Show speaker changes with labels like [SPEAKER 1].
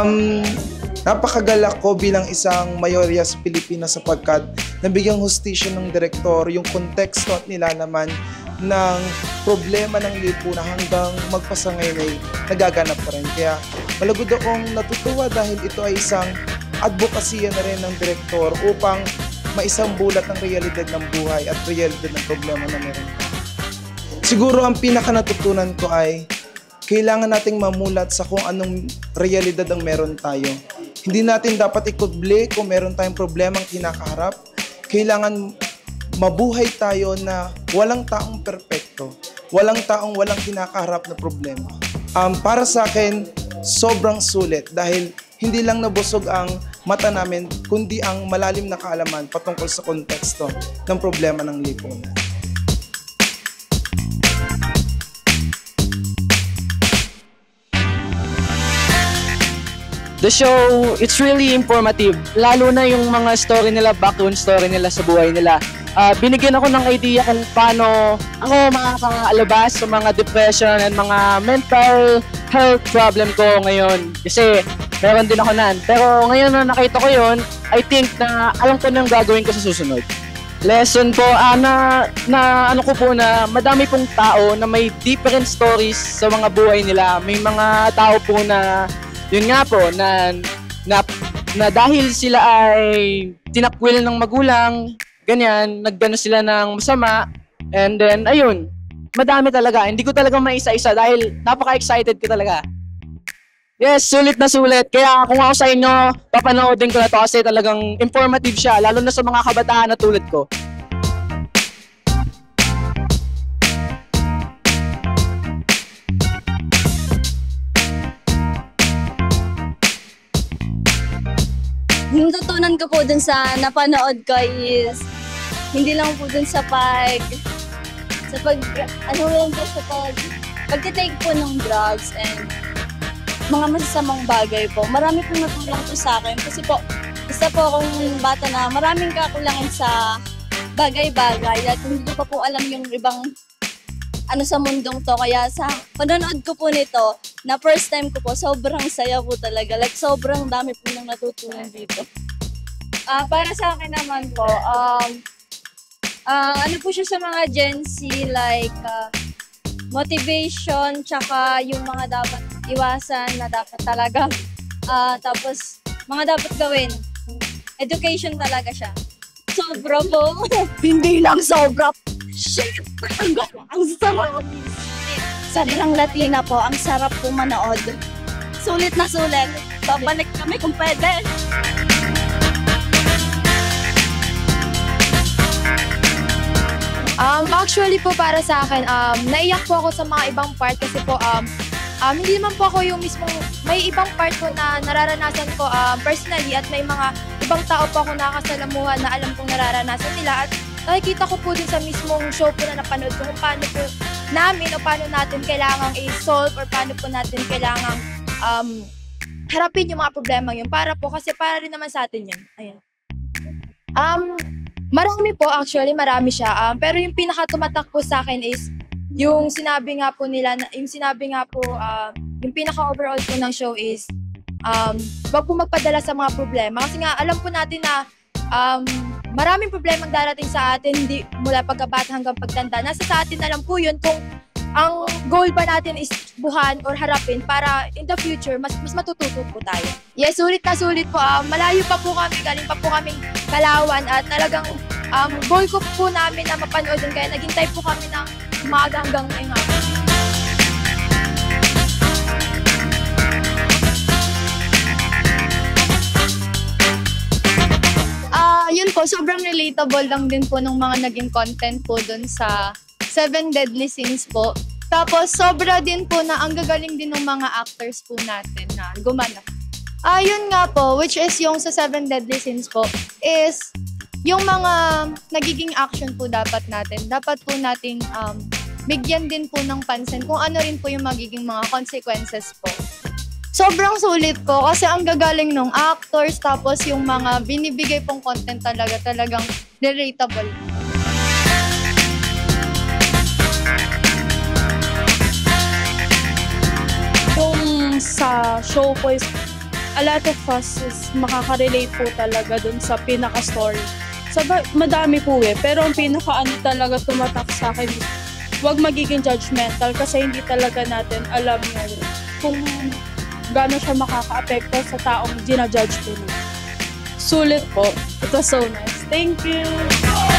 [SPEAKER 1] Um, Napakagalak ko bilang isang mayorya sa Pilipinas sapagkat nabigyang hustisya ng direktor yung konteksto at nilalaman ng problema ng lipunan hanggang magpasa ngayon ay nagaganap pa rin. Kaya malagod akong natutuwa dahil ito ay isang advokasya na rin ng direktor upang maisambulat ang realidad ng buhay at realidad ng problema na meron. Siguro ang pinaka natutunan ko ay kailangan nating mamulat sa kung anong realidad ang meron tayo. Hindi natin dapat ikuble kung meron tayong problemang kinakaharap. Kailangan mabuhay tayo na walang taong perpekto, walang taong walang kinakaharap na problema. Para sa akin, sobrang sulit dahil hindi lang nabusog ang mata namin, kundi ang malalim na kaalaman patungkol sa konteksto ng problema ng lipunan.
[SPEAKER 2] The show, it's really informative. Lalo na yung mga story nila, background story nila sa buhay nila. Binigyan ako ng idea kung paano ako makakalabas sa mga depression and mga mental health problem ko ngayon. Kasi meron din ako nan. Pero ngayon na nakita ko yun, I think na alam ko nang gagawin ko sa susunod. Lesson po, na ano ko po na madami pong tao na may different stories sa mga buhay nila. May mga tao po na yun nga po, na dahil sila ay tinakwil ng magulang, ganyan, nagdano sila ng masama, and then, ayun, madami talaga. Hindi ko talaga maisa-isa dahil napaka-excited ko talaga. Yes, sulit na sulit. Kaya kung ako sa inyo, papanoodin ko na to kasi talagang informative siya, lalo na sa mga kabataan na tulad ko.
[SPEAKER 3] Yung natutunan ko po dun sa napanood ko is hindi lang po dun sa pagtitake po ng drugs and mga masasamang bagay po. Marami pong natulong po sa akin kasi po isa po akong bata na maraming kakulangan sa bagay-bagay at hindi ko pa po alam yung ibang sa mundong to. Kaya sa panonood ko po nito, na first time ko po, sobrang saya po talaga. Like, sobrang dami po nang natutunan dito. Para sa akin naman po, ano po siya sa mga Gen Z, like, motivation, tsaka yung mga dapat iwasan na dapat talaga. Tapos, mga dapat gawin. Education talaga siya. Sobra po. Hindi lang sobra. Shit! Ang sarap! Sobrang Latina po. Ang sarap po manood. Sulit na sulit. Babalik kami kung pwede.
[SPEAKER 4] Actually po para sa akin, naiyak po ako sa mga ibang part kasi po hindi naman po ako yung mismong, may ibang part po na nararanasan ko personally at may mga ibang tao po ako nakakasalamuhan na alam kong nararanasan nila at nakikita ko po din sa mismong show po na napanood ko kung paano po namin o paano natin kailangang i-solve or paano po natin kailangang harapin yung mga problema yun kasi para rin naman sa atin yun. Ayan. Marami po actually, marami siya. Pero yung pinaka-tumatak po sa akin is yung sinabi nga po nila, yung pinaka-overall po ng show is wag po magpadala sa mga problema. Kasi nga alam po natin na maraming problemang darating sa atin, hindi mula pagkabata hanggang pagtanda. Nasa sa atin na lang po yun kung ang goal ba natin is buhan or harapin para in the future, mas matututo po tayo. Yes, sulit na sulit po. Malayo pa po kami, galing pa po kaming Palawan at talagang goal ko po namin na mapanood din kaya naghintay po kami ng umaga hanggang ngayon. Yun po, sobrang relatable lang din po ng mga naging content po dun sa 7 Deadly Sins po. Tapos, sobra din po na ang gagaling din ng mga actors po natin na gumanap. Yun nga po, which is yung sa 7 Deadly Sins po, is yung mga nagiging action po dapat natin. Dapat po nating bigyan din po ng pansin kung ano rin po yung magiging mga consequences po. Sobrang sulit po kasi ang gagaling ng actors tapos yung mga binibigay pong content talagang relatable.
[SPEAKER 5] Yung sa show ko is a lot of us is makaka-relate po talaga dun sa pinaka-story. Madami po pero ang pinaka-ano talaga tumatak sa akin is huwag magiging judgmental kasi hindi talaga natin alam kung gaano siya makaka-apekto sa taong ginajudge po. Sulit po. It was so nice. Thank you!